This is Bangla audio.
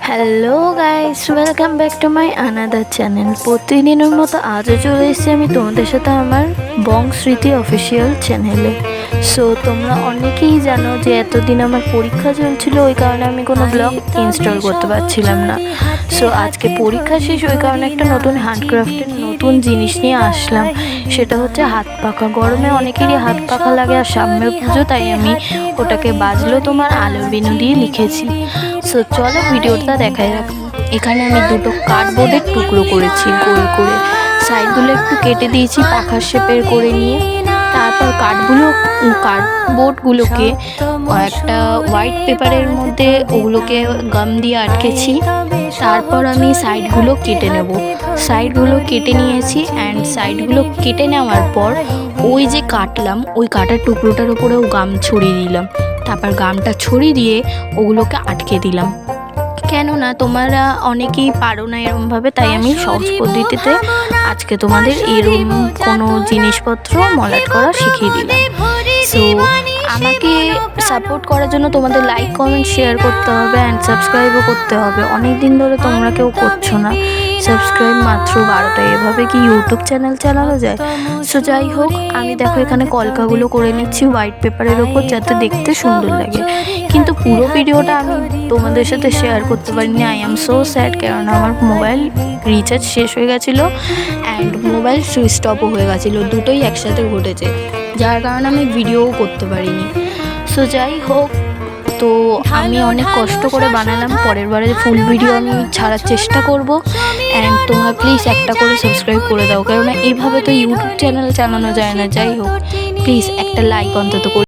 Hello guys, welcome back to my another channel. প্রতিদিনের মতো আজও চলে এসেছি আমি তোমাদের সাথে আমার বং স্মৃতি অফিসিয়াল চ্যানেলে। সো তোমরা অনেকেই জানো যে এতদিন আমার পরীক্ষা চলছিল, ওই কারণে আমি কোনো ব্লগ ইনস্টল করতে পারছিলাম না। সো আজকে পরীক্ষা শেষ, ওই কারণে একটা নতুন হ্যান্ডক্রাফটের নতুন জিনিস নিয়ে আসলাম। সেটা হচ্ছে হাত পাখা। গরমে অনেকেরই হাত পাখা লাগে, আর সামনের পুজো, তাই আমি ওটাকে বাজলো তোমার আলোর বিনু দিয়ে লিখেছি। সো চলো ভিডিওটা দেখা যাক। এখানে আমি দুটো কার্ডবোর্ডের টুকরো করেছি গোল করে, সাইডগুলো একটু কেটে দিয়েছি পাখার শেপের করে নিয়ে। তারপর কার্ডবোর্ডগুলোকে একটা হোয়াইট পেপারের মধ্যে ওগুলোকে গাম দিয়ে আটকেছি। তারপর আমি সাইডগুলো কেটে নেব। সাইডগুলো কেটে নিয়েছি, অ্যান্ড সাইডগুলো কেটে নেওয়ার পর ওই যে কাটলাম, ওই কাটার টুকরোটার উপরেও গাম ছড়িয়ে দিলাম। তারপর গামটা ছড়িয়ে দিয়ে ওগুলোকে আটকে দিলাম। কেননা তোমরা অনেকেই পারো না এরমভাবে, তাই আমি সহজ পদ্ধতিতে আজকে তোমাদের এরম কোনো জিনিসপত্র মলাট করা শিখিয়ে দিলাম। সো আমাকে সাপোর্ট করার জন্য তোমাদের লাইক, কমেন্ট, শেয়ার করতে হবে, অ্যান্ড সাবস্ক্রাইবও করতে হবে। অনেক দিন ধরে তোমরা কেউ করছো না সাবস্ক্রাইব, মাত্র 12টা। এভাবে কি ইউটিউব চ্যানেল চালানো যায়? সো যাই হোক, আমি দেখো এখানে কলকাগুলো করে নিচ্ছি হোয়াইট পেপারের ওপর, যাতে দেখতে সুন্দর লাগে। কিন্তু পুরো ভিডিওটা আমি তোমাদের সাথে শেয়ার করতে পারিনি। আই এম সো স্যাড, কারণ আমার মোবাইল রিচার্জ শেষ হয়ে গেছিলো, অ্যান্ড মোবাইল সুইচ অফও হয়ে গেছিলো। দুটোই একসাথে ঘটেছে, যার কারণে আমি ভিডিওও করতে পারিনি। সো যাই হোক, তো আমি অনেক কষ্ট করে বানালাম। পরের বারে ফুল ভিডিও আমি ছাড়ার চেষ্টা করব, অ্যান্ড তোমরা প্লিজ একটা করে সাবস্ক্রাইব করে দাও, কারণ এইভাবে তো ইউটিউব চ্যানেল চালানো যায় না। যাই হোক, প্লিজ একটা লাইক অন্তত করে